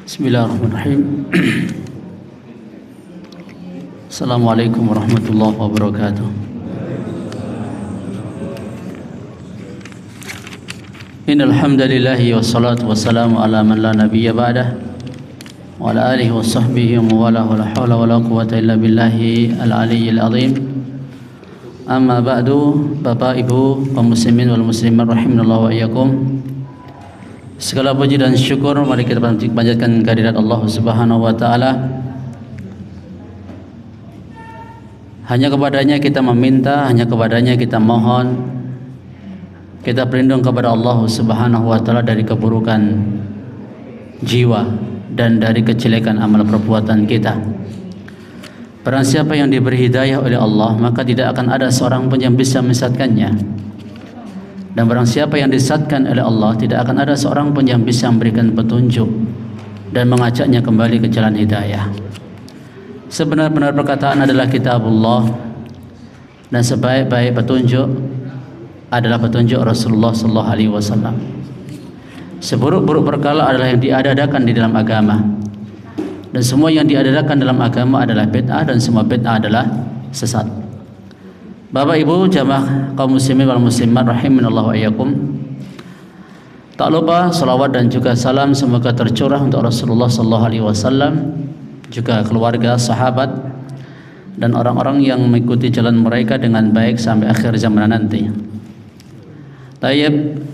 Bismillahirrahmanirrahim. Assalamualaikum warahmatullahi wabarakatuh. Innal hamdalillahi wassalatu wassalamu ala man la nabiyya ba'dah wa ala alihi wa sahbihi wa wala la haula wala quwwata illa billahi al-aliyyil azim. Amma ba'du, Bapak Ibu kaum muslimin wal muslimat rahimanallahu wa iyyakum. Segala puji dan syukur mari kita panjatkan kehadirat Allah Subhanahu wa taala. Hanya kepadanya kita meminta, hanya kepadanya kita mohon. Kita berlindung kepada Allah Subhanahu wa taala dari keburukan jiwa dan dari kejelekan amal perbuatan kita. Barang siapa yang diberi hidayah oleh Allah, maka tidak akan ada seorang pun yang bisa menyesatkannya. Dan barang siapa yang disesatkan oleh Allah, tidak akan ada seorang pun yang bisa memberikan petunjuk dan mengajaknya kembali ke jalan hidayah. Sebenar-benar perkataan adalah kitabullah, dan sebaik-baik petunjuk adalah petunjuk Rasulullah sallallahu alaihi wasallam. Seburuk-buruk perkara adalah yang diada-adakan di dalam agama. Dan semua yang diada-adakan dalam agama adalah bid'ah, dan semua bid'ah adalah sesat. Bapak Ibu jamaah kaum muslimin wal muslimat rahimanallahu wa iyyakum. Tak lupa salawat dan juga salam semoga tercurah untuk Rasulullah sallallahu alaihi wasallam, juga keluarga, sahabat dan orang-orang yang mengikuti jalan mereka dengan baik sampai akhir zaman nanti. Tayyib,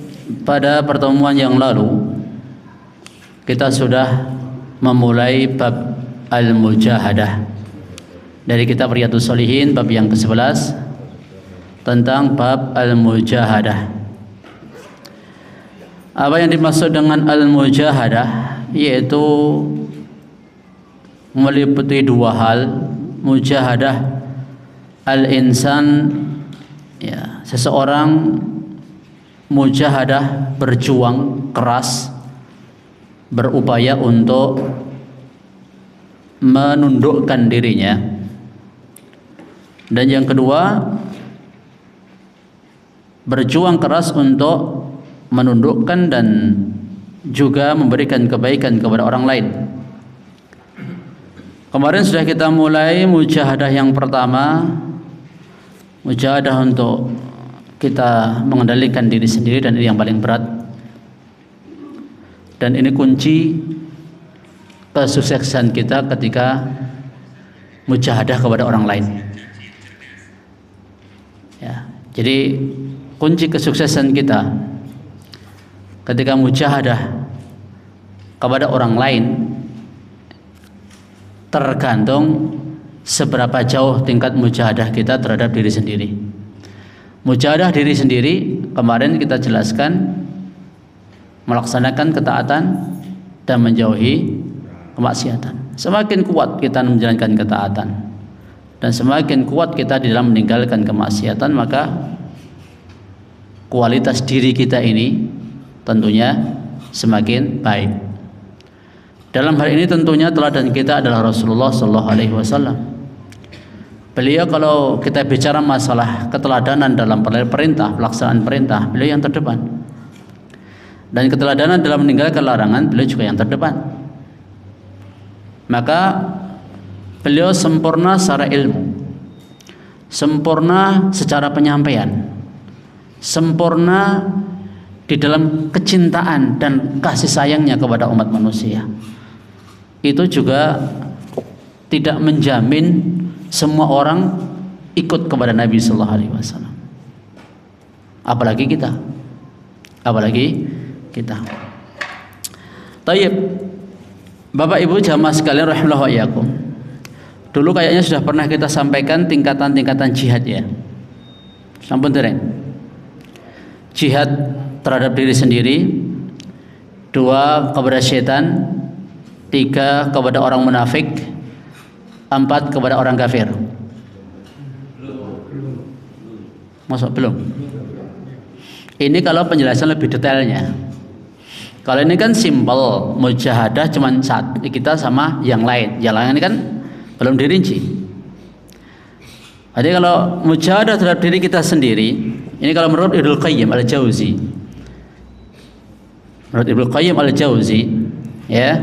pada pertemuan yang lalu kita sudah memulai bab al-mujahadah dari kitab Riyadhus Shalihin, bab yang ke-11 tentang bab al-mujahadah. Apa yang dimaksud dengan al-mujahadah? Yaitu meliputi dua hal. Mujahadah al-insan, ya, seseorang mujahadah berjuang keras, berupaya untuk menundukkan dirinya. Dan yang kedua, berjuang keras untuk menundukkan dan juga memberikan kebaikan kepada orang lain. Kemarin sudah kita mulai mujahadah yang pertama, mujahadah untuk kita mengendalikan diri sendiri, dan ini yang paling berat. Dan ini kunci kesuksesan kita ketika mujahadah kepada orang lain. Ya, jadi kunci kesuksesan kita ketika mujahadah kepada orang lain tergantung seberapa jauh tingkat mujahadah kita terhadap diri sendiri. Mujahadah diri sendiri kemarin kita jelaskan melaksanakan ketaatan dan menjauhi kemaksiatan. Semakin kuat kita menjalankan ketaatan dan semakin kuat kita di dalam meninggalkan kemaksiatan, maka kualitas diri kita ini tentunya semakin baik. Dalam hal ini tentunya teladan kita adalah Rasulullah sallallahu alaihi wasallam. Beliau kalau kita bicara masalah keteladanan dalam perintah, pelaksanaan perintah, beliau yang terdepan. Dan keteladanan dalam meninggalkan larangan, beliau juga yang terdepan. Maka beliau sempurna secara ilmu, sempurna secara penyampaian, sempurna di dalam kecintaan dan kasih sayangnya kepada umat manusia. Itu juga tidak menjamin semua orang ikut kepada Nabi sallallahu alaihi wasallam. Apalagi kita. Tayyib, Bapak Ibu jamaah sekalian rahimallahu wa iyyakum. Dulu kayaknya sudah pernah kita sampaikan tingkatan-tingkatan jihad, ya. Sampun dereng. Jihad terhadap diri sendiri, 2 kepada setan, 3 kepada orang munafik, 4 kepada orang kafir. Masuk belum? Ini kalau penjelasan lebih detailnya. Kalau ini kan simpel, mujahadah cuman satu, kita sama yang lain. Yang lain ini kan belum dirinci. Jadi kalau mujahadah terhadap diri kita sendiri, ini kalau menurut Ibnu Qayyim Al-Jauzi, ya,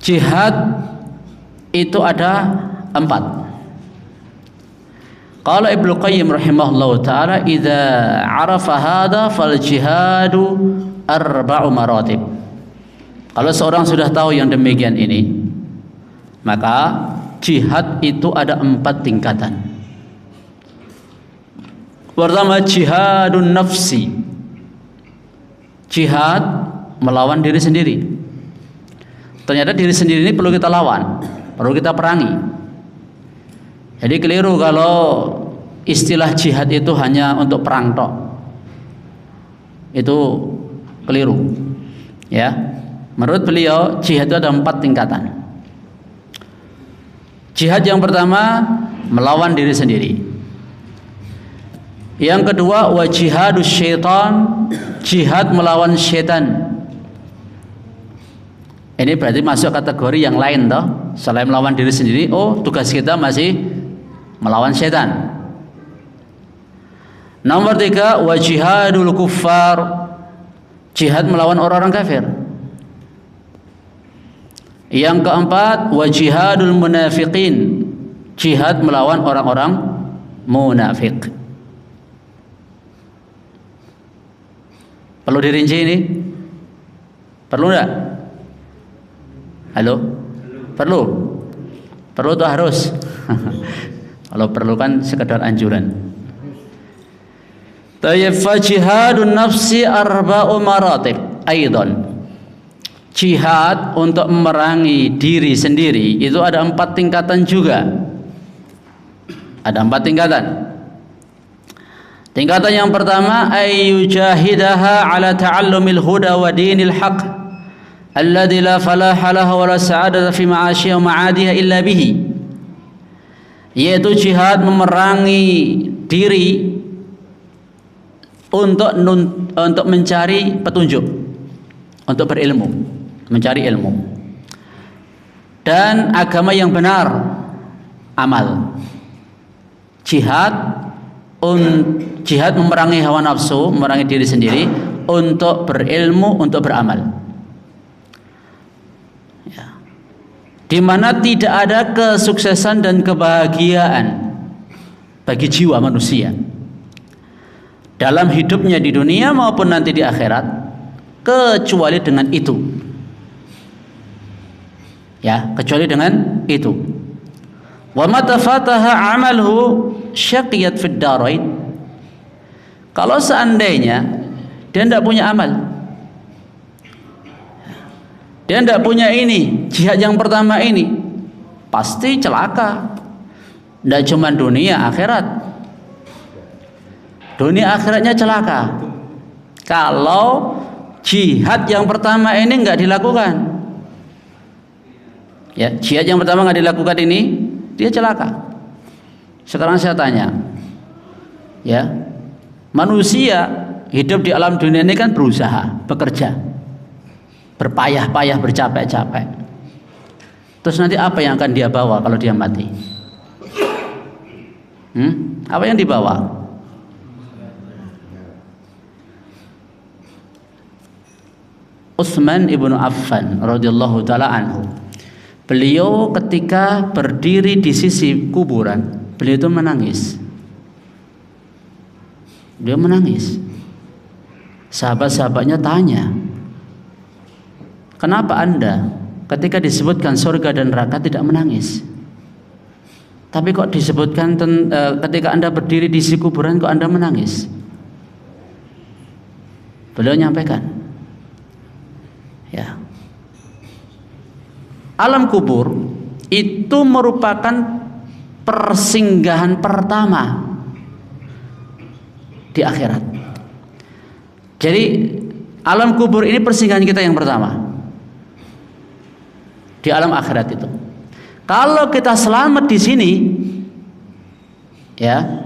Jihad itu ada 4. Qala Ibnu Qayyim rahimahullahu taala, "Idza 'arafa hadza fal jihadu 4 maratib." Kalau seorang sudah tahu yang demikian ini, maka jihad itu ada 4 tingkatan. Pertama, jihadun nafsi. Jihad melawan diri sendiri. Ternyata diri sendiri ini perlu kita lawan, perlu kita perangi. Jadi keliru kalau istilah jihad itu hanya untuk perang tok. Itu keliru. Ya. Menurut beliau jihad itu ada 4 tingkatan. Jihad yang pertama melawan diri sendiri. Yang kedua wa jihadus syaitan, jihad melawan syaitan. Ini berarti masuk kategori yang lain toh. Selain melawan diri sendiri, oh tugas kita masih melawan syaitan. Nomor 3 wa jihadul kuffar, jihad melawan orang-orang kafir. Yang keempat wa jihadul munafiqin, jihad melawan orang-orang munafik. Perlu dirinci ini? Perlu enggak? Halo? Perlu? Perlu atau harus? Kalau perlu kan sekedar anjuran. Tayyib, fa jihadun nafsi 4 maratib aidan. Jihad untuk memerangi diri sendiri itu ada 4 tingkatan juga. Ada 4 tingkatan. Tingkatan yang pertama ayyujahidaha ala ta'allumil huda wa dinil haq alladzi la falaha lahu wa la sa'adata fi ma'asyiha wa ma'adiha illa bihi. Yaitu jihad memerangi diri untuk mencari petunjuk, untuk berilmu, mencari ilmu dan agama yang benar, amal. Jihad memerangi hawa nafsu, memerangi diri sendiri untuk berilmu, untuk beramal. Di mana tidak ada kesuksesan dan kebahagiaan bagi jiwa manusia dalam hidupnya di dunia maupun nanti di akhirat kecuali dengan itu. Ya, kecuali dengan itu. Wa mata fataha amalhu syaqiyat fid darain. Kalau seandainya dia tidak punya amal, dia tidak punya ini, jihad yang pertama ini, pasti celaka. Tidak cuma dunia, akhirat. Dunia akhiratnya celaka. Kalau jihad yang pertama ini nggak dilakukan, ya jihad yang pertama nggak dilakukan ini, dia celaka. Sekarang saya tanya, ya manusia hidup di alam dunia ini kan berusaha, bekerja, berpayah-payah, bercapek-capek. Terus nanti apa yang akan dia bawa kalau dia mati? Apa yang dibawa? Utsman ibnu Affan radhiyallahu taala anhu, beliau ketika berdiri di sisi kuburan, beliau itu menangis. Dia menangis. Sahabat-sahabatnya tanya, kenapa Anda ketika disebutkan surga dan neraka tidak menangis? Tapi kok disebutkan ketika Anda berdiri di sisi kuburan kok Anda menangis? Beliau nyampaikan, ya, alam kubur itu merupakan persinggahan pertama di akhirat. Jadi alam kubur ini persinggahan kita yang pertama di alam akhirat itu. Kalau kita selamat di sini, ya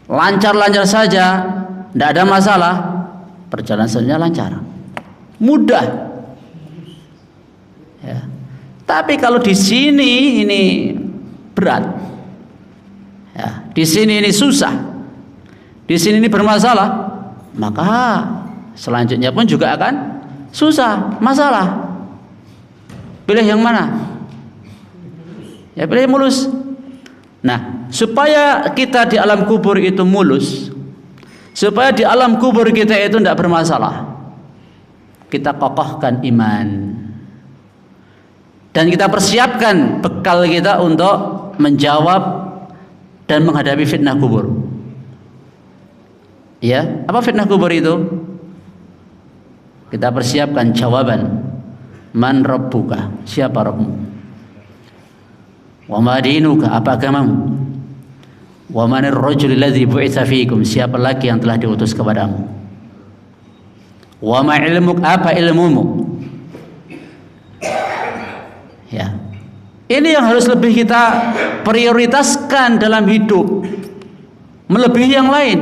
lancar-lancar saja, tidak ada masalah, perjalanan selanjutnya lancar, mudah. Ya. Tapi kalau di sini ini berat, ya, di sini ini susah, di sini ini bermasalah, maka selanjutnya pun juga akan susah, masalah. Pilih yang mana? Ya pilih yang mulus. Nah, supaya kita di alam kubur itu mulus, supaya di alam kubur kita itu tidak bermasalah, kita kokohkan iman dan kita persiapkan bekal kita untuk menjawab dan menghadapi fitnah kubur. Ya, apa fitnah kubur itu? Kita persiapkan jawaban. Man rabbuka? Siapa Rabbmu? Wa ma dinuka, apa agamamu? Wa manir rajul alladzi bu'itsa fiikum, siapa lagi yang telah diutus kepadamu? Wa ma ilmuk, apa ilmumu? Ya. Ini yang harus lebih kita prioritaskan dalam hidup, melebihi yang lain.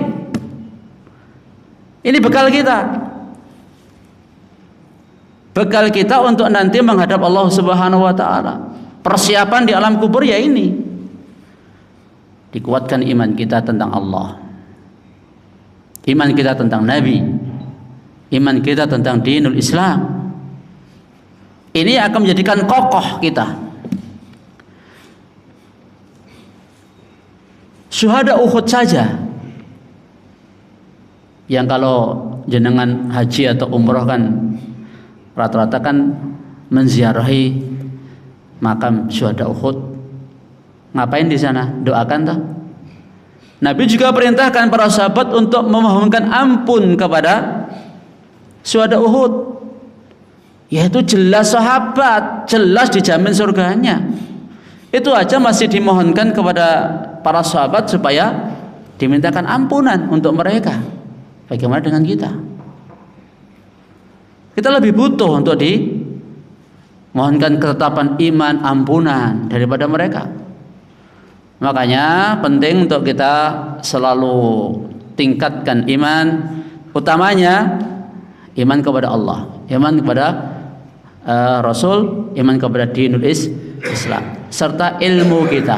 Ini bekal kita. Bekal kita untuk nanti menghadap Allah Subhanahu wa taala. Persiapan di alam kubur ya ini. Dikuatkan iman kita tentang Allah, iman kita tentang Nabi, iman kita tentang dinul Islam. Ini akan menjadikan kokoh kita. Syuhada Uhud saja, yang kalau jenengan haji atau umroh kan rata-rata kan menziarahi makam syuhada Uhud. Ngapain di sana? Doakan toh. Nabi juga perintahkan para sahabat untuk memohonkan ampun kepada syuhada Uhud. Yaitu jelas sahabat, jelas dijamin surganya. Itu aja masih dimohonkan kepada para sahabat supaya dimintakan ampunan untuk mereka. Bagaimana dengan kita? Kita lebih butuh untuk mohonkan ketetapan iman, ampunan daripada mereka. Makanya penting untuk kita selalu tingkatkan iman, utamanya iman kepada Allah, iman kepada Rasul, iman kepada dinul Islam, serta ilmu kita.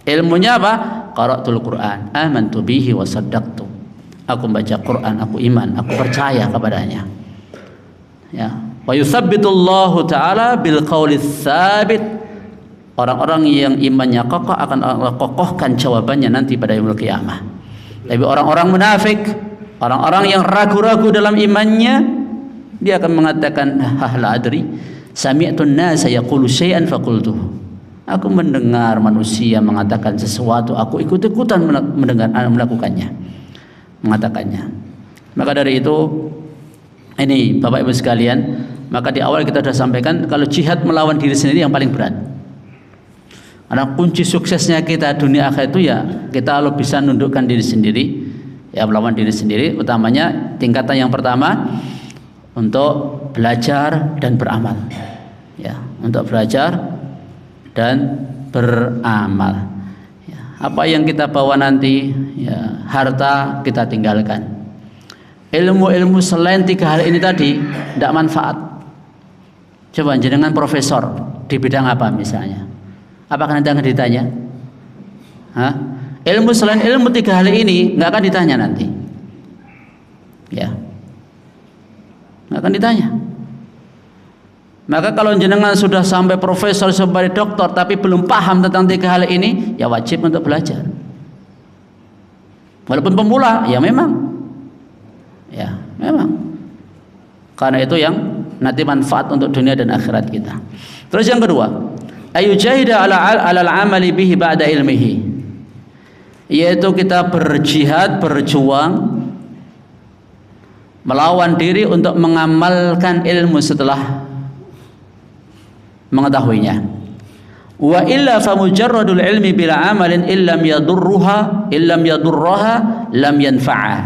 Ilmunya apa? Qara'tul Quran, amantu bihi wa saddaqtu. Aku membaca Quran, aku iman, aku percaya kepadanya. Ya. Wa yutsabbitullahu ta'ala bil qawli tsabit. Orang-orang yang imannya kokoh akan Allah kokohkan jawabannya nanti pada yaumul qiyamah. Tapi orang-orang munafik, orang-orang yang ragu-ragu dalam imannya, dia akan mengatakan la adri sami'tun nasa yaqulu syai'an faqultu. Aku mendengar manusia mengatakan sesuatu, aku ikut-ikutan mendengar melakukannya, mengatakannya. Maka dari itu ini Bapak Ibu sekalian, maka di awal kita sudah sampaikan kalau jihad melawan diri sendiri yang paling berat. Karena kunci suksesnya kita dunia akhirat itu ya kita kalau bisa nundukkan diri sendiri, ya melawan diri sendiri. Utamanya tingkatan yang pertama untuk belajar dan beramal, ya untuk belajar dan beramal. Ya, apa yang kita bawa nanti, ya harta kita tinggalkan. Ilmu-ilmu selain tiga hal ini tadi tidak manfaat. Coba jenengan profesor di bidang apa misalnya? Apakah nanti akan ditanya? Hah? Ilmu selain ilmu tiga hal ini nggak akan ditanya nanti. Ya, nggak akan ditanya. Maka kalau jenengan sudah sampai profesor, sampai doktor, tapi belum paham tentang tiga hal ini, ya wajib untuk belajar. Walaupun pemula, ya memang. Ya, memang. Karena itu yang nanti manfaat untuk dunia dan akhirat kita. Terus yang kedua, ayujahida ala al-amali bihi ba'da ilmihi, yaitu kita berjihad, berjuang melawan diri untuk mengamalkan ilmu setelah mengetahuinya. Wa illa fa mujarradul ilmi bila amalin illam yadurruha lam yanfa'ah.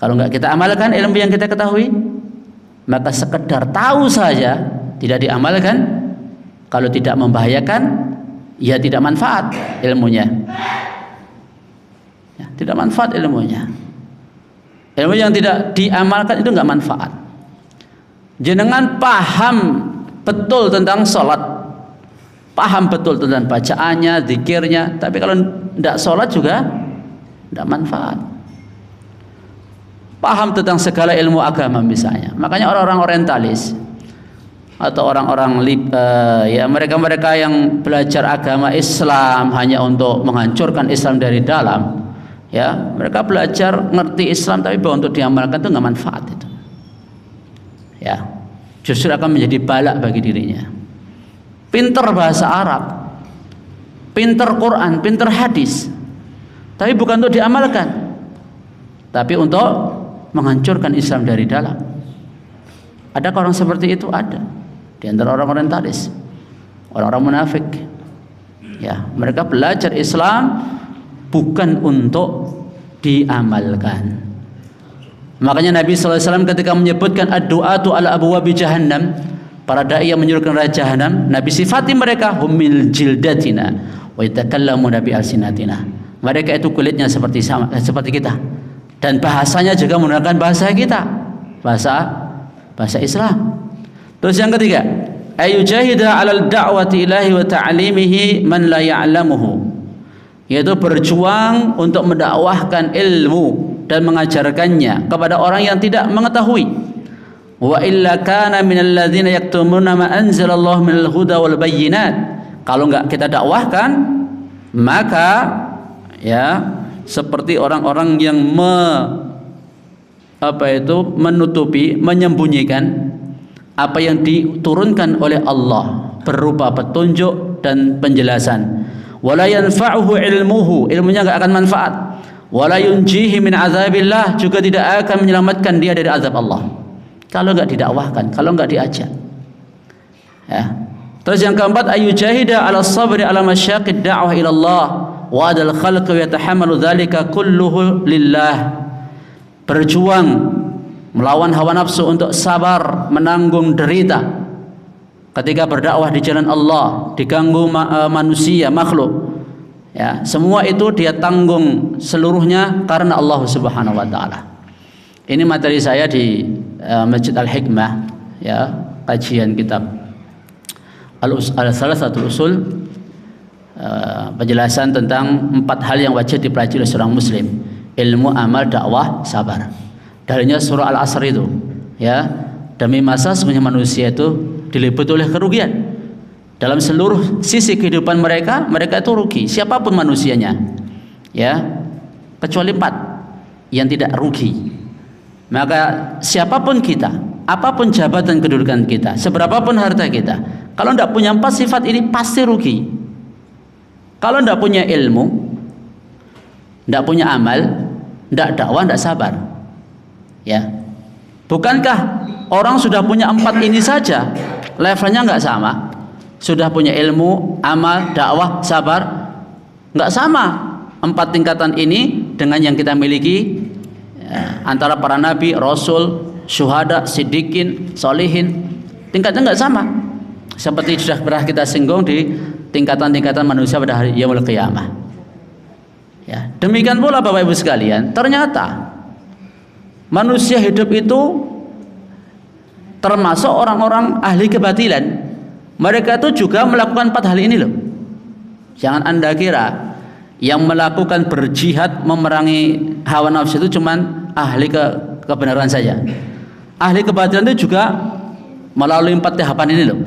Kalau enggak kita amalkan ilmu yang kita ketahui, maka sekedar tahu saja tidak diamalkan, kalau tidak membahayakan, ya tidak manfaat ilmunya. Ya, tidak manfaat ilmunya. Ilmu yang tidak diamalkan itu enggak manfaat. Jenengan paham betul tentang sholat, paham betul tentang bacaannya, zikirnya, tapi kalau tidak sholat juga tidak manfaat. Paham tentang segala ilmu agama misalnya. Makanya orang-orang orientalis, atau orang-orang ya mereka-mereka yang belajar agama Islam hanya untuk menghancurkan Islam dari dalam, ya mereka belajar ngerti Islam tapi bahwa untuk diamalkan itu nggak manfaat itu, ya justru akan menjadi balak bagi dirinya. Pinter bahasa Arab, pinter Quran, pinter hadis, tapi bukan untuk diamalkan, tapi untuk menghancurkan Islam dari dalam. Adakah orang seperti itu? Ada di antara orang orientalis, orang-orang munafik. Ya, mereka belajar Islam bukan untuk diamalkan. Makanya Nabi SAW ketika menyebutkan ad-du'atu ala abwabi jahannam, para dai yang menyuruhkan neraka jahannam, Nabi sifati mereka humil jildatina wa yatakallamuna bi alsinatina. Mereka itu kulitnya seperti kita dan bahasanya juga menggunakan bahasa kita, bahasa Islam. Terus yang ketiga, ayujahida 'alal da'wati ilahi wa ta'limihi man la ya'lamuhu, yaitu berjuang untuk mendakwahkan ilmu dan mengajarkannya kepada orang yang tidak mengetahui. Wa illa kana minal ladzina yaktumuna ma anzalallahu minal huda wal bayyinat. Kalau enggak kita dakwahkan, maka ya seperti orang-orang yang menutupi, menyembunyikan apa yang diturunkan oleh Allah berupa petunjuk dan penjelasan. Wala yanfa'uhu ilmuhu, ilmunya enggak akan manfaat. Wala yunjihi min azabillah, juga tidak akan menyelamatkan dia dari azab Allah kalau enggak didakwahkan, kalau enggak diajak. Ya. Terus yang keempat, ayujahida 'ala sabri 'ala masyaqqid da'wah ila Allah wa adal khalqi yatahammalu dzalika kulluhu lillah. Berjuang melawan hawa nafsu untuk sabar menanggung derita ketika berdakwah di jalan Allah, diganggu manusia, makhluk. Ya, semua itu dia tanggung seluruhnya karena Allah Subhanahu wa taala. Ini materi saya di Masjid Al-Hikmah, ya, kajian kitab Al-Salasatul Usul, penjelasan tentang 4 hal yang wajib dipelajari oleh seorang muslim: ilmu, amal, dakwah, sabar. Dalilnya surah Al-Asr itu, ya, demi masa sebenarnya manusia itu diliputi oleh kerugian dalam seluruh sisi kehidupan mereka. Mereka itu rugi, siapapun manusianya, ya, kecuali 4 yang tidak rugi. Maka siapapun kita, apapun jabatan kedudukan kita, seberapapun harta kita, kalau tidak punya 4 sifat ini pasti rugi. Kalau tidak punya ilmu, tidak punya amal, tidak dakwah, tidak sabar. Ya, bukankah orang sudah punya 4 ini saja levelnya nggak sama? Sudah punya ilmu, amal, dakwah, sabar, nggak sama 4 tingkatan ini dengan yang kita miliki, ya, antara para nabi, rasul, syuhada, siddiqin, solihin. Tingkatnya nggak sama. Seperti sudah pernah kita singgung di tingkatan-tingkatan manusia pada hari yaumul qiyamah. Ya, demikian pula Bapak Ibu sekalian, ternyata manusia hidup itu termasuk orang-orang ahli kebatilan. Mereka itu juga melakukan 4 hal ini loh. Jangan Anda kira yang melakukan berjihad memerangi hawa nafsu itu cuman ahli kebenaran saja. Ahli kebatilan itu juga melalui 4 tahapan ini loh.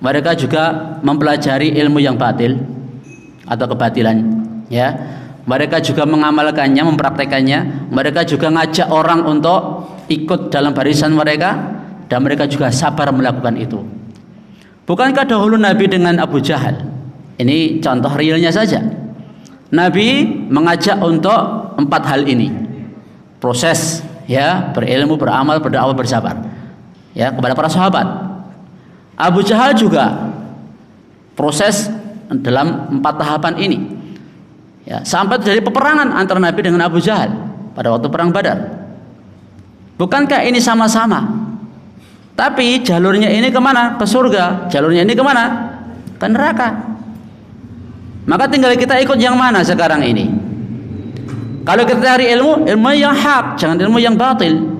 Mereka juga mempelajari ilmu yang batil atau kebatilan, ya. Mereka juga mengamalkannya, mempraktekannya. Mereka juga ngajak orang untuk ikut dalam barisan mereka, dan mereka juga sabar melakukan itu. Bukankah dahulu Nabi dengan Abu Jahal? Ini contoh realnya saja. Nabi mengajak untuk 4 hal ini. Proses, ya, berilmu, beramal, berdakwah, bersabar, ya, kepada para sahabat. Abu Jahal juga proses dalam 4 tahapan ini. Ya, sampai terjadi peperangan antara Nabi dengan Abu Jahal pada waktu perang Badar. Bukankah ini sama-sama? Tapi jalurnya ini kemana? Ke surga. Jalurnya ini kemana? Ke neraka. Maka tinggal kita ikut yang mana sekarang ini. Kalau kita cari ilmu, ilmu yang hak, jangan ilmu yang batil.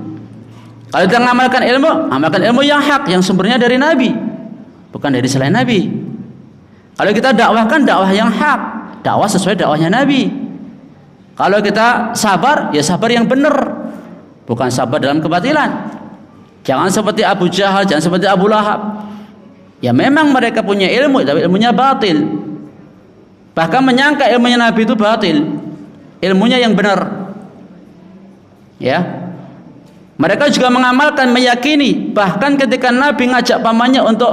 Kalau kita mengamalkan ilmu, amalkan ilmu yang hak, yang sumbernya dari Nabi, bukan dari selain Nabi. Kalau kita dakwahkan, dakwah yang hak, dakwah sesuai dakwahnya Nabi. Kalau kita sabar, ya sabar yang benar, bukan sabar dalam kebatilan. Jangan seperti Abu Jahal, jangan seperti Abu Lahab. Ya memang mereka punya ilmu, tapi ilmunya batil. Bahkan menyangka ilmunya Nabi itu batil, ilmunya yang benar. Ya, mereka juga mengamalkan, meyakini. Bahkan ketika Nabi ngajak pamannya untuk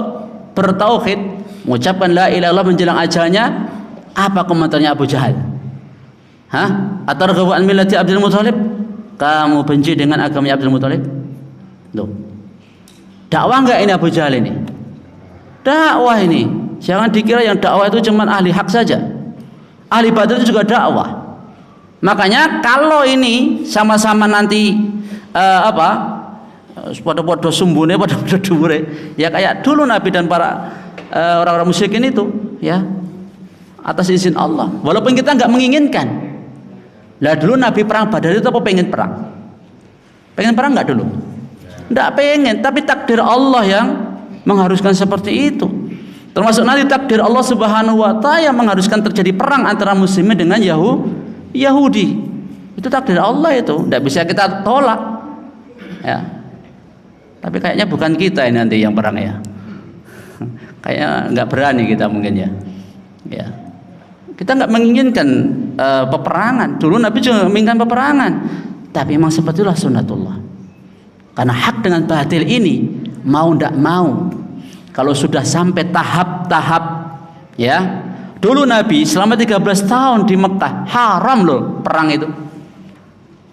bertauhid, mengucapkan la ilaha illallah menjelang ajalnya, apa komentarnya Abu Jahal? Atarghabu an millati Abdul Muthalib? Kamu benci dengan agamanya Abdul Muthalib? Loh. Dakwah enggak ini Abu Jahal ini? Dakwah ini. Jangan dikira yang dakwah itu cuma ahli hak saja. Ahli batil itu juga dakwah. Makanya kalau ini sama-sama nanti pada sumbune, pada dhuwure, ya kayak dulu Nabi dan para orang-orang musyrikin itu, ya, atas izin Allah. Walaupun kita nggak menginginkan. Lah dulu Nabi perang Badar itu apa pengen perang? Pengen perang nggak dulu? Nggak pengen, tapi takdir Allah yang mengharuskan seperti itu. Termasuk nanti takdir Allah Subhanahu wa Ta'ala yang mengharuskan terjadi perang antara muslimin dengan Yahudi. Itu takdir Allah itu, tidak bisa kita tolak. Ya. Tapi kayaknya bukan kita ini nanti yang perang ya. Kayaknya nggak berani kita mungkin ya. Ya. Kita nggak menginginkan peperangan. Dulu Nabi juga menginginkan peperangan. Tapi memang seperti itulah sunnatullah. Karena hak dengan batil ini mau tidak mau, kalau sudah sampai tahap-tahap, ya. Dulu Nabi selama 13 tahun di Mekah haram loh perang itu.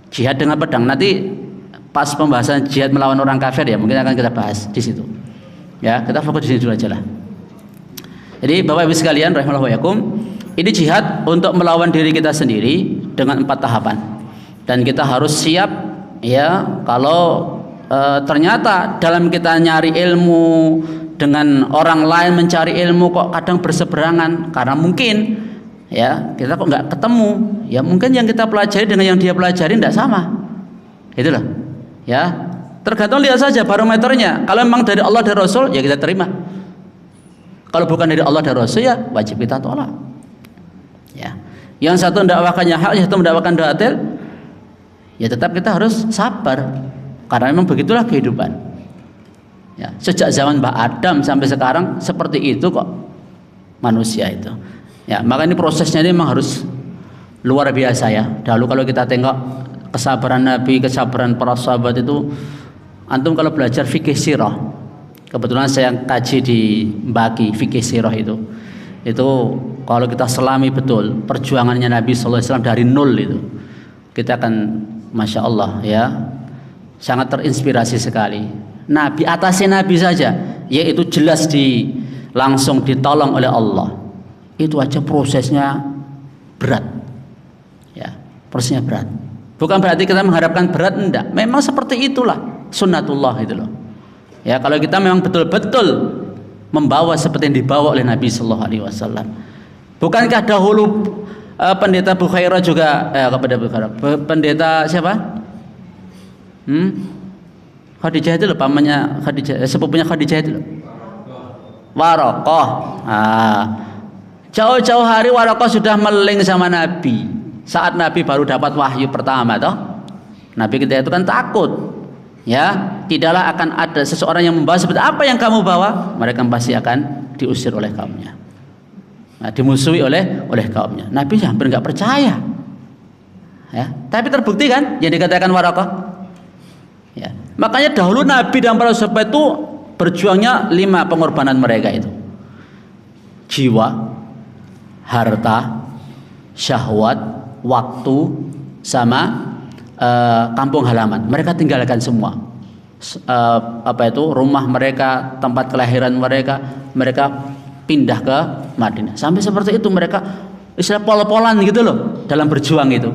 Jihad dengan pedang. Nanti pas pembahasan jihad melawan orang kafir ya mungkin akan kita bahas di situ. Ya, kita fokus di sini dulu aja lah. Jadi Bapak Ibu sekalian rahimallahu wa yakum, ini jihad untuk melawan diri kita sendiri dengan 4 tahapan. Dan kita harus siap ya kalau ternyata dalam kita nyari ilmu dengan orang lain mencari ilmu kok kadang berseberangan karena mungkin ya kita kok nggak ketemu, ya mungkin yang kita pelajari dengan yang dia pelajari tidak sama, itulah ya, tergantung lihat saja barometernya. Kalau memang dari Allah dan Rasul ya kita terima, kalau bukan dari Allah dan Rasul ya wajib kita tolak ya. Yang satu mendakwakannya hak, yang satu mendakwakan batil, ya tetap kita harus sabar karena memang begitulah kehidupan. Ya, sejak zaman Mbak Adam sampai sekarang seperti itu kok manusia itu. Ya, maka ini prosesnya ini memang harus luar biasa ya. Dahulu kalau kita tengok kesabaran Nabi, kesabaran para sahabat itu, antum kalau belajar fikih sirah, kebetulan saya kaji di Mbaki fikih sirah itu kalau kita selami betul perjuangannya Nabi sallallahu alaihi wasallam dari nol itu, kita akan masya Allah ya sangat terinspirasi sekali. Nabi atasnya Nabi saja, yaitu jelas langsung ditolong oleh Allah. Itu aja prosesnya berat, ya prosesnya berat. Bukan berarti kita mengharapkan berat, enggak. Memang seperti itulah sunnatullah itu loh. Ya kalau kita memang betul-betul membawa seperti yang dibawa oleh Nabi Sallallahu Alaihi Wasallam. Bukankah dahulu pendeta Bukhairah juga pendeta siapa? Khadijah itu loh, pamannya Khadijah, sepupunya Khadijah itu loh. Warokoh. Jauh-jauh hari Warokoh sudah meling sama Nabi. Saat Nabi baru dapat wahyu pertama toh. Nabi ketika itu kan takut. Ya, tidaklah akan ada seseorang yang membawa seperti apa yang kamu bawa, mereka pasti akan diusir oleh kaumnya. Nah, dimusuhi oleh kaumnya. Nabi hampir nggak percaya. Ya, tapi terbukti kan yang dikatakan Warokoh. Ya. Makanya dahulu Nabi dan para sahabat itu berjuangnya 5 pengorbanan mereka itu: jiwa, harta, syahwat, waktu, sama kampung halaman. Mereka tinggalkan semua. Rumah mereka, tempat kelahiran mereka, mereka pindah ke Madinah. Sampai seperti itu mereka istilah pol-polan gitu loh dalam berjuang itu.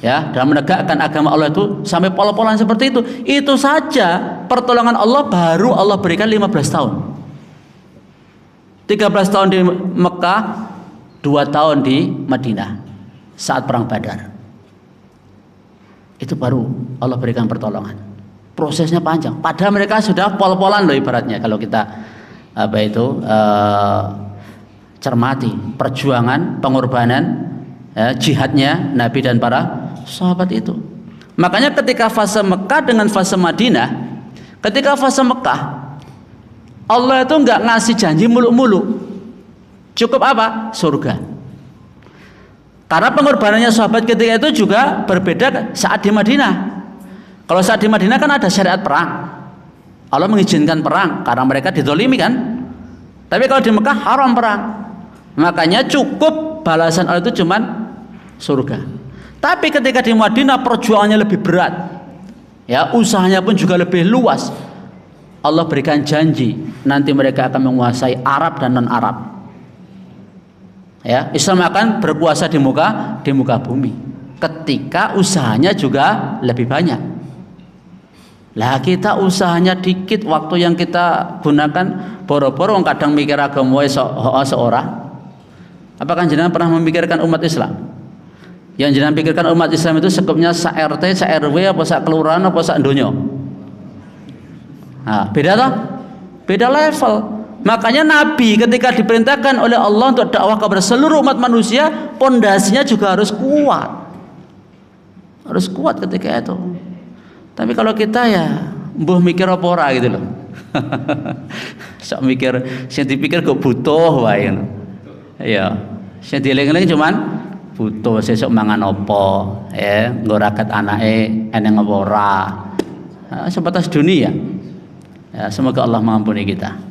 Ya, dalam menegakkan agama Allah itu sampai pol-polan seperti itu. Itu saja pertolongan Allah baru Allah berikan 15 tahun. 13 tahun di Mekah, 2 tahun di Madinah saat perang Badar. Itu baru Allah berikan pertolongan. Prosesnya panjang. Padahal mereka sudah pol-polan loh ibaratnya kalau kita cermati perjuangan, pengorbanan, jihadnya Nabi dan para sahabat itu. Makanya ketika fase Mekah dengan fase Madinah, ketika fase Mekah Allah itu enggak ngasih janji muluk-muluk. Cukup apa? Surga. Karena pengorbanannya sahabat ketika itu juga berbeda saat di Madinah. Kalau saat di Madinah kan ada syariat perang. Allah mengizinkan perang karena mereka dizalimi kan. Tapi kalau di Mekah haram perang. Makanya cukup balasan Allah itu cuman surga. Tapi ketika di Madinah perjuangannya lebih berat. Ya, usahanya pun juga lebih luas. Allah berikan janji nanti mereka akan menguasai Arab dan non-Arab. Ya, Islam akan berkuasa di muka bumi. Ketika usahanya juga lebih banyak. Lah kita usahanya dikit, waktu yang kita gunakan boro-boro kadang mikir agama seorang. Apakah jenengan pernah memikirkan umat Islam? Yang jenengan pikirkan umat Islam itu sekupnya sak RT, sak RW, apa sak kelurahan, apa sak donya? Nah, beda toh? Beda level. Makanya Nabi ketika diperintahkan oleh Allah untuk dakwah kepada seluruh umat manusia, pondasinya juga harus kuat. Harus kuat ketika itu. Tapi kalau kita ya mbuh mikir apa ora gitu loh. Sok mikir, sing dipikir kok butuh wae. Ya, sing dieling-eling cuman butuh sesuk mangan apa, ya, nggo raket anake eneng apa ora. Sebatas dunia. Ya, semoga Allah mengampuni kita.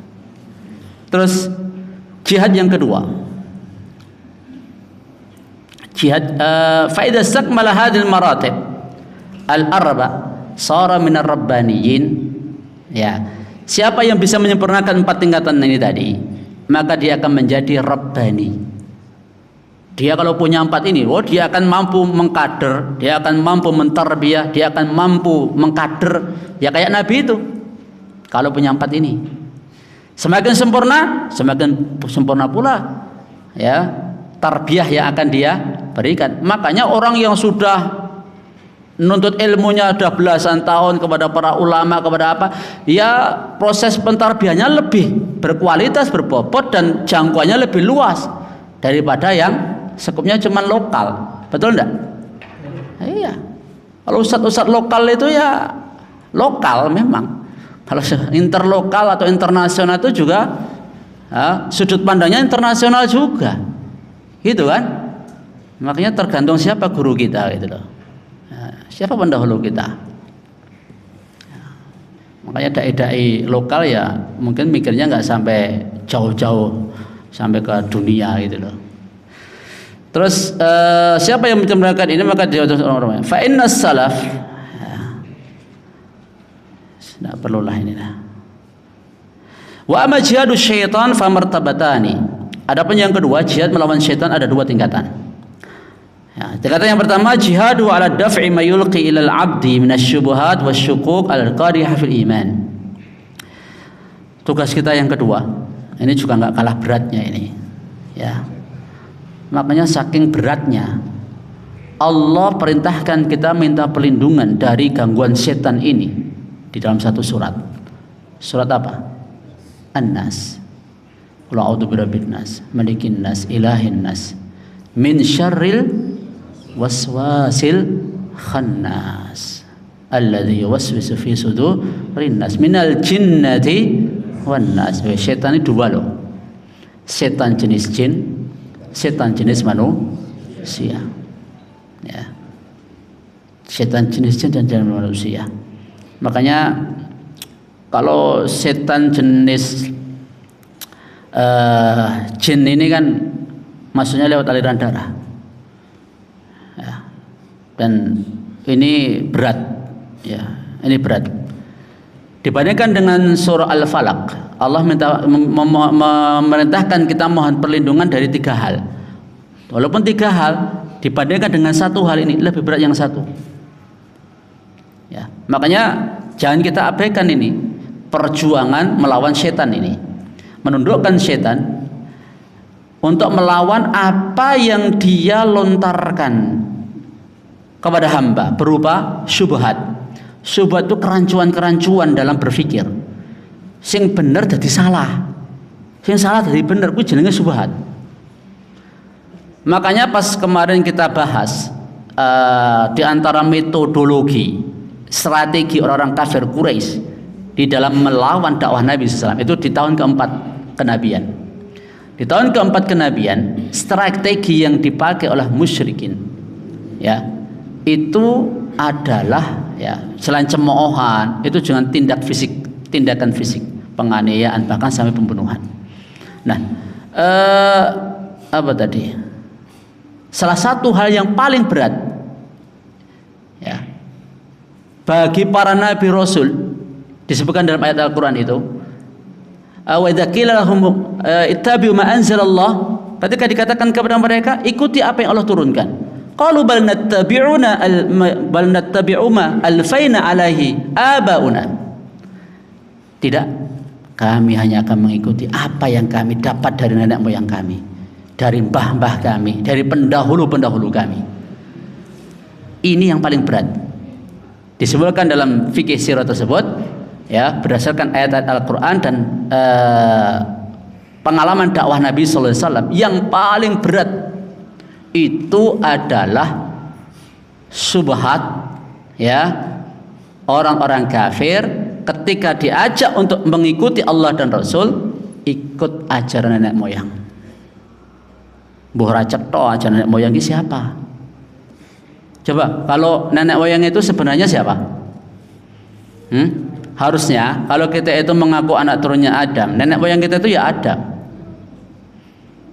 Terus jihad yang kedua. Jihad faida istakmala hadhihi al-maratib al-arba sara min ar-rabbaniyin. Ya. Siapa yang bisa menyempurnakan 4 tingkatan ini tadi, maka dia akan menjadi rabbani. Dia kalau punya 4 ini, dia akan mampu mengkader, dia akan mampu mentarbiyah, dia akan mampu mengkader, ya kayak Nabi itu. Kalau punya 4 ini. Semakin sempurna pula ya tarbiyah yang akan dia berikan. Makanya orang yang sudah menuntut ilmunya sudah belasan tahun kepada para ulama, kepada apa, ya proses pentarbiyahnya lebih berkualitas, berbobot dan jangkauannya lebih luas daripada yang sekupnya cuma lokal. Betul enggak? Iya. Kalau ustadz-ustadz lokal itu ya lokal memang. Kalau interlokal atau internasional itu juga sudut pandangnya internasional juga, gitu kan? Makanya tergantung siapa guru kita, gitu loh. Siapa pendahulu kita? Makanya dai-dai lokal ya mungkin mikirnya nggak sampai jauh-jauh sampai ke dunia, gitu loh. Terus siapa yang mencemarakan ini maka dia orang-orang. Fa innas salaf. Tidak perlulah inilah. Wa amma jihadu syaitan fa martabatani. Adapun yang kedua, jihad melawan syaitan ada 2 tingkatan. Ya, tingkatan yang pertama jihadu ala daf'i ma yulqi ila al-'abdi min asy-syubuhat wasyukuk al-qadihah fil iman. Tugas kita yang kedua, ini juga enggak kalah beratnya ini. Ya. Makanya saking beratnya Allah perintahkan kita minta perlindungan dari gangguan setan ini. Di dalam satu surat. Surat apa? An-Nas. Qul a'udzu birabbin nas, malikin nas, ilahin nas, min syarril waswasil khannas, alladzi yuwaswisu fi sudurin nas, minal jinnati wan nas. Setan itu 2 loh. Setan jenis jin, setan jenis manusia. Ya. Setan jenis jin dan jenis manusia. Makanya kalau setan jenis jin ini kan maksudnya lewat aliran darah ya. Dan ini berat ya, ini berat dibandingkan dengan surah Al-Falaq. Allah memerintahkan kita mohon perlindungan dari 3 hal. Walaupun 3 hal dibandingkan dengan 1 hal ini lebih berat yang 1. Ya, makanya jangan kita abaikan ini perjuangan melawan setan ini, menundukkan setan untuk melawan apa yang dia lontarkan kepada hamba berupa syubhat. Syubhat itu kerancuan-kerancuan dalam berpikir. Sing bener jadi salah, sing salah jadi bener, kuwi jenenge syubhat. Makanya pas kemarin kita bahas di antara metodologi strategi orang-orang kafir Quraisy di dalam melawan dakwah Nabi SAW. Itu di tahun keempat kenabian. Di tahun keempat kenabian, strategi yang dipakai oleh musyrikin, ya, itu adalah, ya, selain cemoohan, itu dengan tindakan fisik, penganiayaan, bahkan sampai pembunuhan. Nah, apa tadi? Salah satu hal yang paling berat, ya, bagi para nabi rasul disebutkan dalam ayat Al-Qur'an itu, wa idza qila lahum ittabi'u ma anzalallah, ketika dikatakan kepada mereka ikuti apa yang Allah turunkan, qalu bal nattabi'u ma alfaina alaihi abauna, tidak, kami hanya akan mengikuti apa yang kami dapat dari nenek moyang kami, dari mbah-mbah kami, dari pendahulu-pendahulu kami. Ini yang paling berat. Disebutkan dalam fikih sirah tersebut, ya, berdasarkan ayat-ayat Al-Quran dan pengalaman dakwah Nabi sallallahu alaihi wasallam, yang paling berat itu adalah subhat, ya, orang-orang kafir ketika diajak untuk mengikuti Allah dan Rasul, ikut ajaran nenek moyang. Buh racep toh ajaran nenek moyang ini siapa? Coba, kalau nenek moyang itu sebenarnya siapa? Harusnya kalau kita itu mengaku anak turunnya Adam, nenek moyang kita itu ya Adam.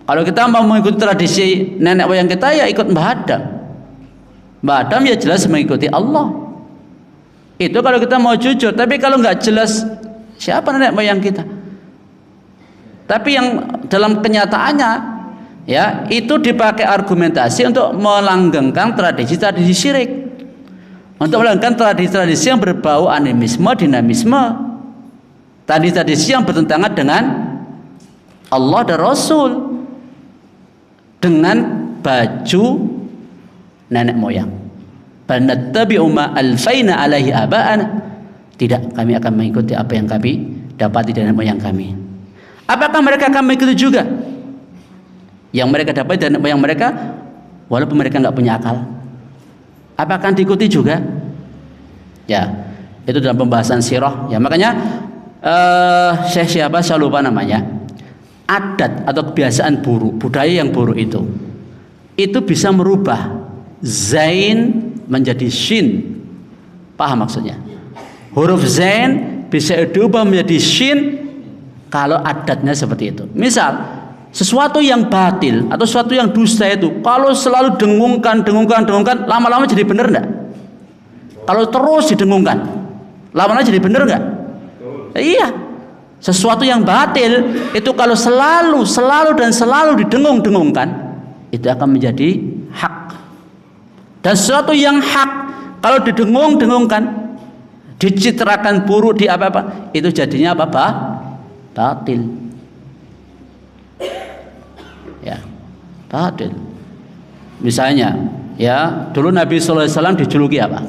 Kalau kita mau mengikuti tradisi nenek moyang kita, ya ikut Mbah Adam. Mbah Adam ya jelas mengikuti Allah. Itu kalau kita mau jujur. Tapi kalau nggak jelas siapa nenek moyang kita, tapi yang dalam kenyataannya, ya, itu dipakai argumentasi untuk melanggengkan tradisi-tradisi syirik, untuk melanggengkan tradisi-tradisi yang berbau animisme, dinamisme, tradisi yang bertentangan dengan Allah dan Rasul, dengan baju nenek moyang. Banattabi'u ma alfaina alaihi aba'ana, tidak, kami akan mengikuti apa yang kami dapati dari nenek moyang kami. Apakah mereka akan mengikuti juga yang mereka dapat dan yang mereka, walaupun mereka nggak punya akal? Apakah akan diikuti juga? Ya, itu dalam pembahasan sirah. Ya, makanya Syekh siapa saya lupa namanya, adat atau kebiasaan buruk, budaya yang buruk itu bisa merubah zain menjadi shin. Paham maksudnya? Huruf zain bisa diubah menjadi shin kalau adatnya seperti itu. Misal sesuatu yang batil atau sesuatu yang dusta itu, kalau selalu dengungkan, lama-lama jadi benar enggak? Kalau terus didengungkan, lama-lama jadi benar enggak? Iya. Sesuatu yang batil itu kalau selalu didengung-dengungkan, itu akan menjadi hak. Dan sesuatu yang hak kalau didengung-dengungkan, dicitrakan buruk, di apa-apa, itu jadinya apa? Batil. Ya, batil. Misalnya, ya, dulu Nabi sallallahu alaihi wasallam dijuluki apa?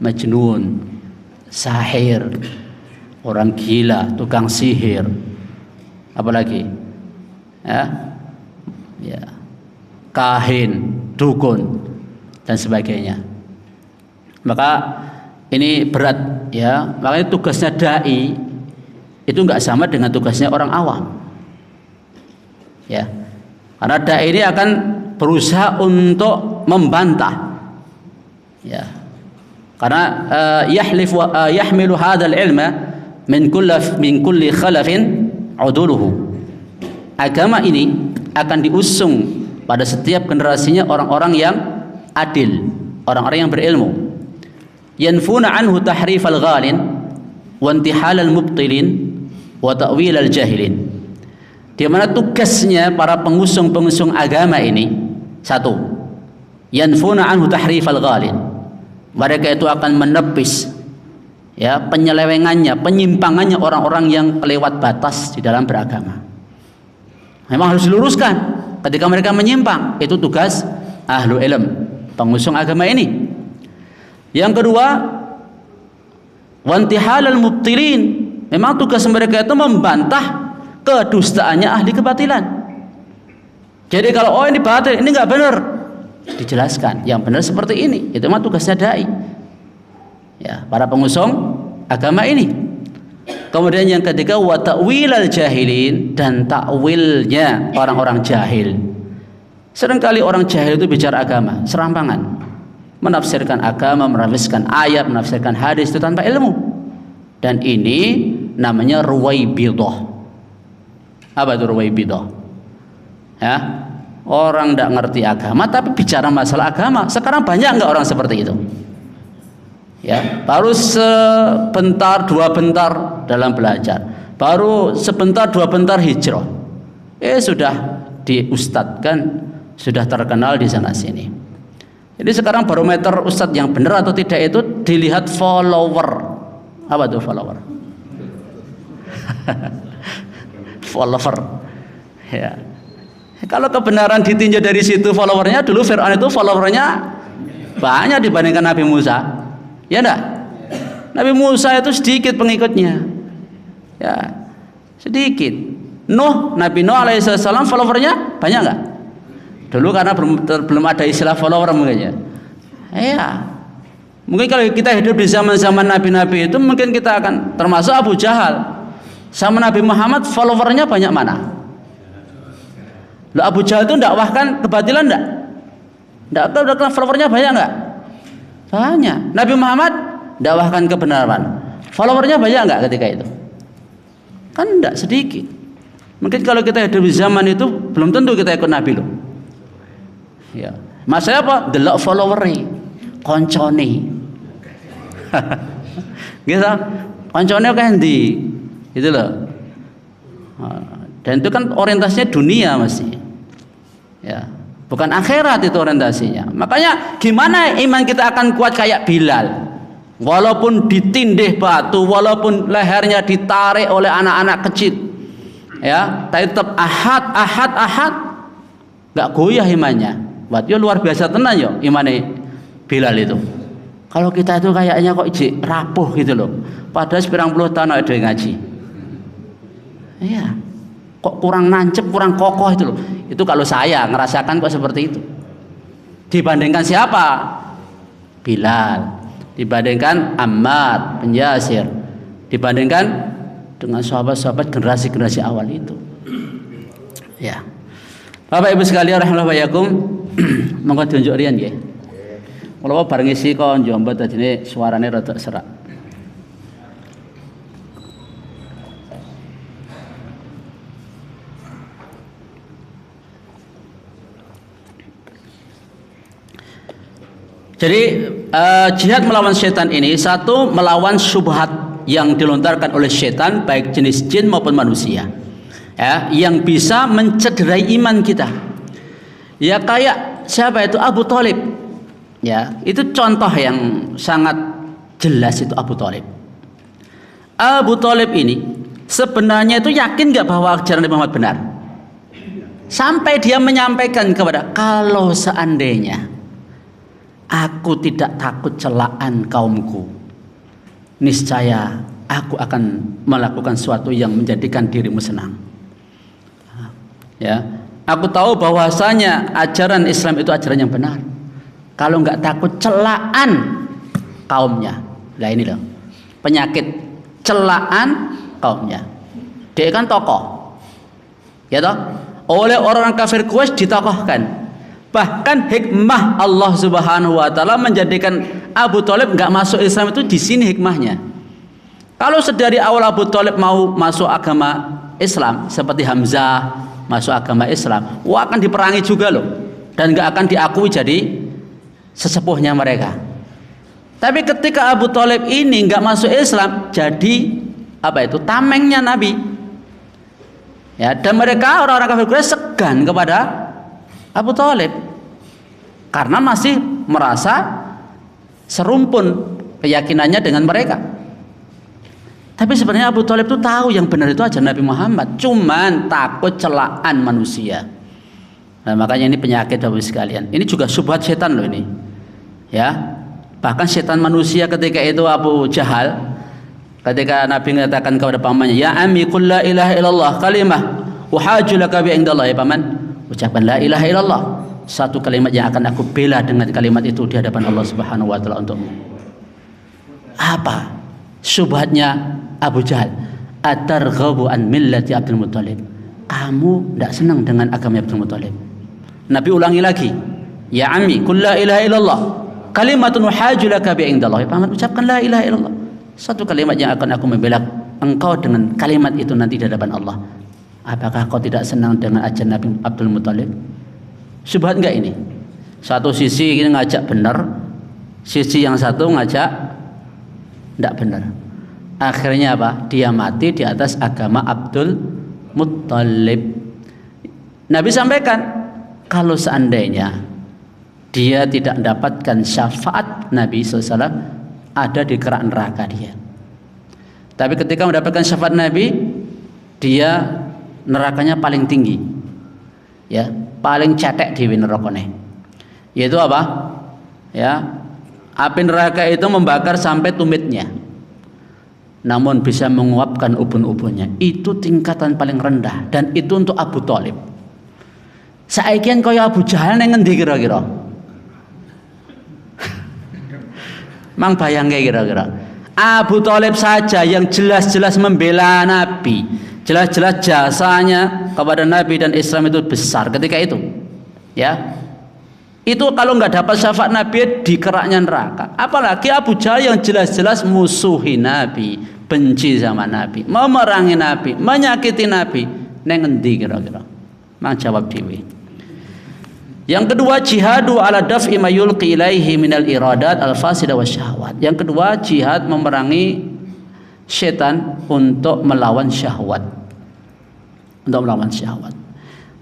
Majnun, sahir, orang gila, tukang sihir, apalagi, ya, kahin, dukun, dan sebagainya. Maka ini berat, ya. Makanya tugasnya dai itu nggak sama dengan tugasnya orang awam, ya. Karena dai ini akan berusaha untuk membantah, ya. Karena yahmilu hadzal ilma min kulli khalafin uduluhu. Agama ini akan diusung pada setiap generasinya orang-orang yang adil, orang-orang yang berilmu. Yanfuna anhu tahrifal ghalin wa intihalal mubtilin wa ta'wilal jahilin. Di mana tugasnya para pengusung agama ini, satu, yanfuna anhu tahrifal ghalin. Mereka itu akan menepis, ya, penyelewengannya, penyimpangannya orang-orang yang kelewat batas di dalam beragama. Memang harus diluruskan ketika mereka menyimpang. Itu tugas ahlu ilm, pengusung agama ini. Yang kedua, wantihalal mubtilin. Memang tugas mereka itu membantah kedustaannya ahli kebatilan. Jadi kalau ini batil, ini nggak benar, dijelaskan yang benar seperti ini. Itu memang tugasnya dai, ya, para pengusung agama ini. Kemudian yang ketiga wa ta'wilal jahilin, dan takwilnya orang-orang jahil. Seringkali orang jahil itu bicara agama serampangan, menafsirkan agama, menafsirkan ayat, menafsirkan hadis itu tanpa ilmu. Dan ini namanya ruwaibidah. Apa itu ruwaibidah? Ya, orang tidak ngerti agama tapi bicara masalah agama. Sekarang banyak enggak orang seperti itu? Ya, baru sebentar dua bentar dalam belajar, baru sebentar dua bentar hijrah, sudah diustadkan, sudah terkenal di sana sini. Jadi sekarang barometer ustadz yang benar atau tidak itu dilihat follower. Apa itu follower? Follower. Ya. Kalau kebenaran ditinjau dari situ followernya, dulu Fir'aun itu followernya banyak dibandingkan Nabi Musa. Ya enggak? Nabi Musa itu sedikit pengikutnya. Ya, sedikit. Nabi Nuh alaihissalam followernya banyak enggak? Dulu karena belum ada istilah follower mungkin ya. Iya. Mungkin kalau kita hidup di zaman-zaman nabi-nabi itu mungkin kita akan termasuk Abu Jahal. Sama Nabi Muhammad followernya banyak mana? Loh, Abu Jahal itu dakwahkan kebatilan enggak? Enggak, followernya banyak enggak? Banyak. Nabi Muhammad dakwahkan kebenaran, followernya banyak enggak ketika itu? Kan enggak, sedikit. Mungkin kalau kita hidup di zaman itu belum tentu kita ikut Nabi loh. Ya. Maksudnya apa? Delok follower-e, koncone. Gitu. Koncone kan di itu loh. Dan itu kan orientasinya dunia masih. Ya. Bukan akhirat itu orientasinya. Makanya gimana iman kita akan kuat kayak Bilal? Walaupun ditindih batu, walaupun lehernya ditarik oleh anak-anak kecil, ya, tapi tetap ahad, nggak goyah imannya. Buat yo luar biasa tenan yo imane Bilal itu. Kalau kita itu kayaknya kok rapuh gitu loh. Padahal sepirang puluh tahun ada ngaji. Iya. Kok kurang nancep, kurang kokoh itu loh. Itu kalau saya ngerasakan kok seperti itu. Dibandingkan siapa? Bilal. Dibandingkan Ammar bin Yasir. Dibandingkan dengan sahabat-sahabat generasi-generasi awal itu. Ya. Bapak Ibu sekalian rahimallahu wa iyyakum, monggo tunjuk riyen nggih. Kula bareng isi kon njombat dadine suarane rada serak. Jadi jihad melawan setan ini, satu, melawan syubhat yang dilontarkan oleh setan baik jenis jin maupun manusia, ya, yang bisa mencederai iman kita. Ya kayak siapa itu? Abu Thalib. Ya, itu contoh yang sangat jelas itu Abu Thalib. Abu Thalib ini sebenarnya itu yakin nggak bahwa ajaran Nabi Muhammad benar? Sampai dia menyampaikan kepada, kalau seandainya aku tidak takut celaan kaumku, niscaya aku akan melakukan sesuatu yang menjadikan dirimu senang. Ya, aku tahu bahwasanya ajaran Islam itu ajaran yang benar. Kalau nggak takut celaan kaumnya, lah ini loh penyakit celaan kaumnya. Dia kan tokoh, ya toh, oleh orang kafir Quraisy ditokohkan. Bahkan hikmah Allah Subhanahu wa taala menjadikan Abu Thalib enggak masuk Islam itu di sini hikmahnya. Kalau sedari awal Abu Thalib mau masuk agama Islam seperti Hamzah masuk agama Islam, akan diperangi juga loh, dan enggak akan diakui jadi sesepuhnya mereka. Tapi ketika Abu Thalib ini enggak masuk Islam, jadi apa itu? Tamengnya Nabi. Ya, dan mereka orang-orang kafir Quraisy segan kepada Abu Thalib karena masih merasa serumpun keyakinannya dengan mereka. Tapi sebenarnya Abu Thalib itu tahu yang benar itu ajaran Nabi Muhammad, cuman takut celaan manusia. Nah, makanya ini penyakit Bapak sekalian. Ini juga syubhat setan loh ini. Ya. Bahkan setan manusia ketika itu Abu Jahal, ketika Nabi mengatakan kepada pamannya, "Ya ammi qul la ilaha illallah kalimah uhajju laka bi indallah." Ya paman, ucapkan la ilaha illallah, satu kalimat yang akan aku bela dengan kalimat itu di hadapan Allah Subhanahu wa taala untukmu. Apa syubhatnya Abu Jahal? atarghabu an millati Abdul Muthalib. Kamu tidak senang dengan agama Abdul Muthalib. Nabi ulangi lagi, ya ammi, qul la ilaha illallah, kalimatun uhaju laka bi indallah. Paman, ucapkan la ilaha illallah. Satu kalimat yang akan aku membela engkau dengan kalimat itu nanti di hadapan Allah. Apakah kau tidak senang dengan ajaran Nabi Abdul Muthalib? Syubhat enggak ini? Satu sisi ini ngajak benar, sisi yang satu ngajak tidak benar. Akhirnya apa? Dia mati di atas agama Abdul Muthalib. Nabi sampaikan, kalau seandainya dia tidak mendapatkan syafaat Nabi SAW, ada di kerak neraka dia. Tapi ketika mendapatkan syafaat Nabi, dia nerakanya paling tinggi, ya, paling cetek di nerakane. Yaitu apa? Ya, api neraka itu membakar sampai tumitnya, namun bisa menguapkan ubun-ubunnya. Itu tingkatan paling rendah, dan itu untuk Abu Thalib. Saikian kaya Abu Jahal nang ngendi kira-kira? Mang bayangke kira-kira. Abu Thalib saja yang jelas-jelas membela Nabi, jelas-jelas jasanya kepada Nabi dan Islam itu besar ketika itu. Ya. Itu kalau nggak dapat syafaat Nabi di keraknya neraka. Apalagi Abu Jahal yang jelas-jelas musuhi Nabi, benci sama Nabi, memerangi Nabi, menyakiti Nabi. Neng endi kira-kira? Mang jawab dewi. Yang kedua, jihadu ala daf'i ma yulqi ilaihi minal iradat al-fasidah wasyahwat. Yang kedua, jihad memerangi setan untuk melawan syahwat. Untuk melawan syahwat.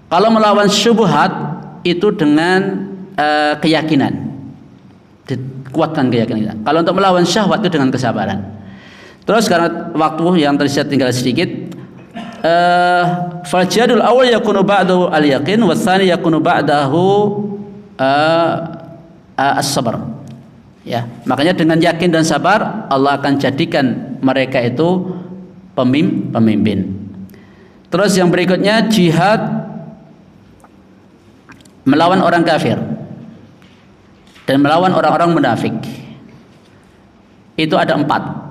Kalau melawan syubhat itu dengan keyakinan, dikuatkan keyakinan. Kalau untuk melawan syahwat itu dengan kesabaran. Terus karena waktu yang tersisa tinggal sedikit, fal jihadul awal yakunu ba'dahu al yaqin, wa tsani yakunu ba'dahu as-sabr. Ya, makanya dengan yakin dan sabar Allah akan jadikan mereka itu pemimpin. Terus yang berikutnya, jihad melawan orang kafir dan melawan orang-orang munafik. Itu ada 4.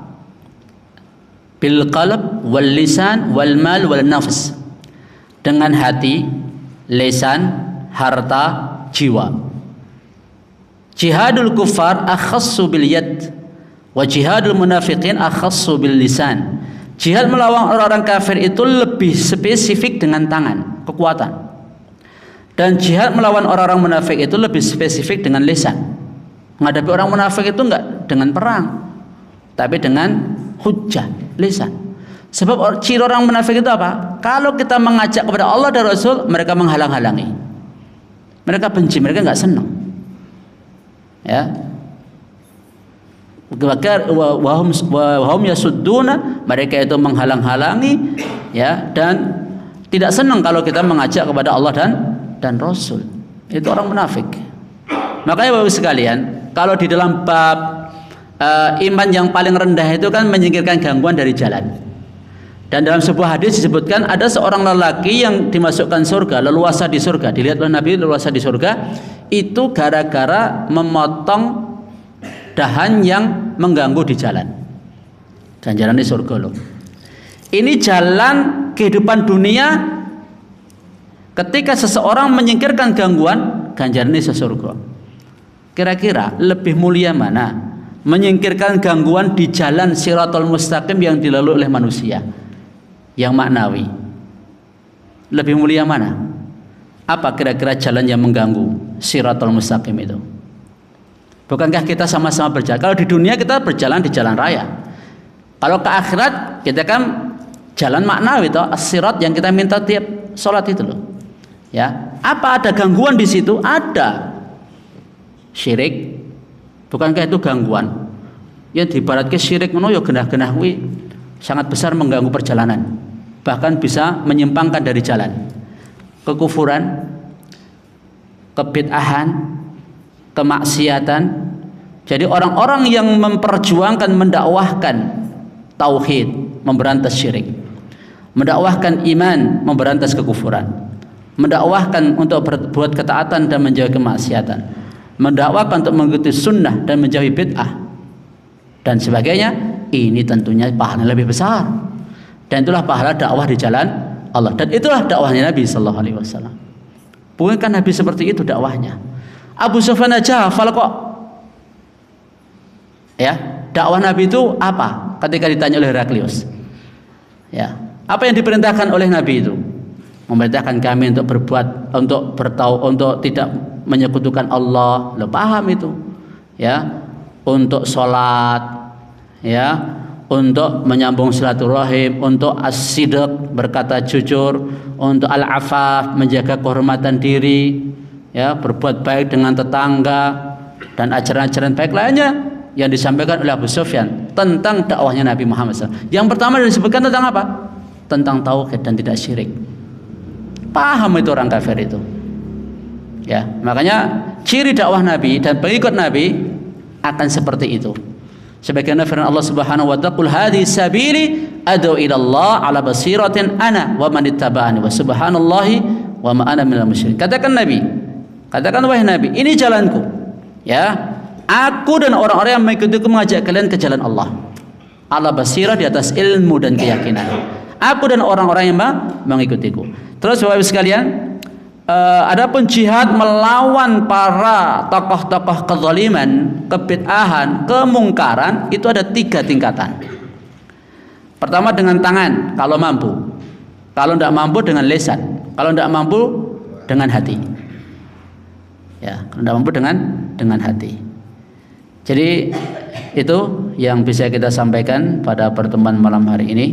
Bil qalb wal lisan wal mal wal nafs. Dengan hati, lisan, harta, jiwa. Jihadul kuffar akhassu bil yad wa jihadul munafiqin akhassu bil lisan. Jihad melawan orang-orang kafir itu lebih spesifik dengan tangan, kekuatan. Dan jihad melawan orang-orang munafik itu lebih spesifik dengan lisan. Menghadapi orang munafik itu enggak dengan perang, tapi dengan hujjah, lisan. Sebab ciri orang munafik itu apa? Kalau kita mengajak kepada Allah dan Rasul, mereka menghalang-halangi. Mereka benci, mereka enggak senang. Ya. Wahum yasudduna, mereka itu menghalang-halangi, ya, dan tidak senang kalau kita mengajak kepada Allah dan Rasul. Itu orang munafik. Makanya Bapak sekalian, kalau di dalam bab iman yang paling rendah itu kan menyingkirkan gangguan dari jalan. Dan dalam sebuah hadis disebutkan ada seorang lelaki yang dimasukkan surga, leluasa di surga. Dilihat oleh Nabi leluasa di surga itu gara-gara memotong dahan yang mengganggu di jalan. Ganjaran di surga loh. Ini jalan kehidupan dunia. Ketika seseorang menyingkirkan gangguan, ganjarannya sesurga. Kira-kira lebih mulia mana? Menyingkirkan gangguan di jalan Shiratal Mustaqim yang dilalui oleh manusia, yang maknawi. Lebih mulia mana? Apa kira-kira jalan yang mengganggu Shiratal Mustaqim itu? Bukankah kita sama-sama berjalan? Kalau di dunia kita berjalan di jalan raya. Kalau ke akhirat kita kan jalan maknawi, toh as-sirat yang kita minta tiap sholat itu loh. Ya, apa ada gangguan di situ? Ada. Syirik, bukankah itu gangguan? Yang diibaratkan syirik ngono ya genah-genah kuwi sangat besar mengganggu perjalanan. Bahkan bisa menyimpangkan dari jalan. Kekufuran, kebid'ahan, kemaksiatan. Jadi orang-orang yang memperjuangkan, mendakwahkan tauhid, memberantas syirik, mendakwahkan iman, memberantas kekufuran, mendakwahkan untuk berbuat ketaatan dan menjauhi kemaksiatan, mendakwahkan untuk mengikuti sunnah dan menjauhi bid'ah dan sebagainya, ini tentunya pahala lebih besar. Dan itulah pahala dakwah di jalan Allah. Dan itulah dakwahnya Nabi sallallahu alaihi wasallam. Bukankah Nabi seperti itu dakwahnya? Abu Sufyan aja hafal kok. Ya, dakwah Nabi itu apa? Ketika ditanya oleh Heraklius. Ya, apa yang diperintahkan oleh Nabi itu? Memerintahkan kami untuk berbuat, untuk tidak menyekutukan Allah. Lo paham itu? Ya, untuk sholat, ya, untuk menyambung silaturahim, untuk as-sidq, berkata jujur, untuk al-afaf, menjaga kehormatan diri, ya, berbuat baik dengan tetangga, dan ajaran-ajaran baik lainnya yang disampaikan oleh Abu Sufyan tentang dakwahnya Nabi Muhammad SAW. Yang pertama disebutkan tentang apa? Tentang tauhid dan tidak syirik. Paham itu orang kafir itu. Ya, makanya ciri dakwah Nabi dan pengikut Nabi akan seperti itu. Sebagaimana firman Allah Subhanahu wa ta'ala, "Qul hadhihi sabili ad'u ila Allah 'ala basiratin ana wa man ittaba'ani wa subhanallahi wa ma ana minal musyrikin." Katakan wahai Nabi, ini jalanku. Ya, aku dan orang-orang yang mengikutiku mengajak kalian ke jalan Allah. 'Ala basirah, di atas ilmu dan keyakinan. Aku dan orang-orang yang mengikutiku. Terus Bapak Ibu sekalian, adapun jihad melawan para tokoh-tokoh kezaliman, kebid'ahan, kemungkaran itu ada 3 tingkatan. Pertama dengan tangan kalau mampu, kalau tidak mampu dengan lisan, kalau tidak mampu dengan hati. Ya, kalau tidak mampu dengan hati. Jadi itu yang bisa kita sampaikan pada pertemuan malam hari ini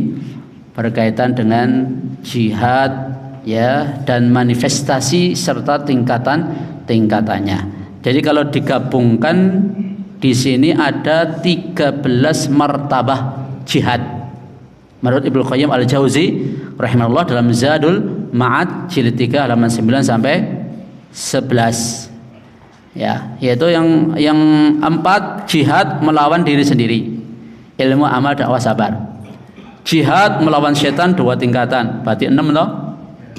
berkaitan dengan jihad, ya, dan manifestasi serta tingkatannya. Jadi kalau digabungkan di sini ada 13 martabah jihad. Menurut Ibnu Qayyim Al-Jauzi rahimahullah dalam Zadul Ma'ad jilid 3 halaman 9 sampai 11. Ya, yaitu yang 4 jihad melawan diri sendiri. Ilmu, amal, dakwah, sabar. Jihad melawan setan 2 tingkatan. Berarti 6 toh?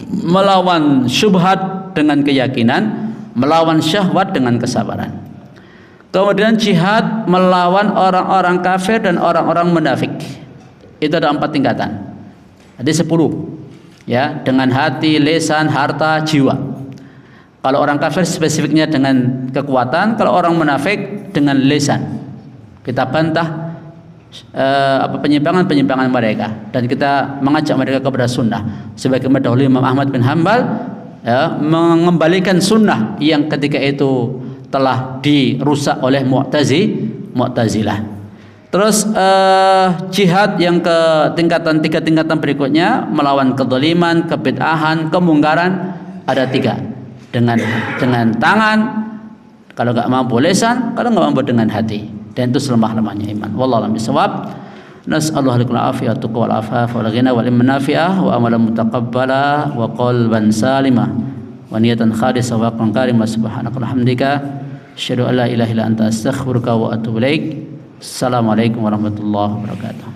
Melawan syubhat dengan keyakinan, melawan syahwat dengan kesabaran. Kemudian jihad melawan orang-orang kafir dan orang-orang munafik. Itu ada 4 tingkatan. Jadi 10. Ya, dengan hati, lisan, harta, jiwa. Kalau orang kafir spesifiknya dengan kekuatan, kalau orang munafik dengan lisan. Kita bantah penyimpangan mereka dan kita mengajak mereka kepada sunnah. Sebagaimana dahulu Imam Ahmad bin Hanbal, ya, mengembalikan sunnah yang ketika itu telah dirusak oleh Mu'tazilah. Terus jihad yang ke 3 tingkatan berikutnya melawan kezaliman, kebid'ahan, kemungkaran ada 3. Dengan tangan, kalau enggak mampu lisan, kalau enggak mampu dengan hati. Dan itu selemah-lemahnya iman. Wallahu a'lam bishawab. Nas'alullah lakal afiyah wal afaf wal ghina wal ilman nafi'ah wa amalan mutaqabbala wa qalban salimah wa niyatan khalisah wa aqlan karimah. Subhanaka hamdika asyhadu an la ilaha illa anta astaghfiruka wa atubu ilaik. Assalamualaikum warahmatullahi wabarakatuh.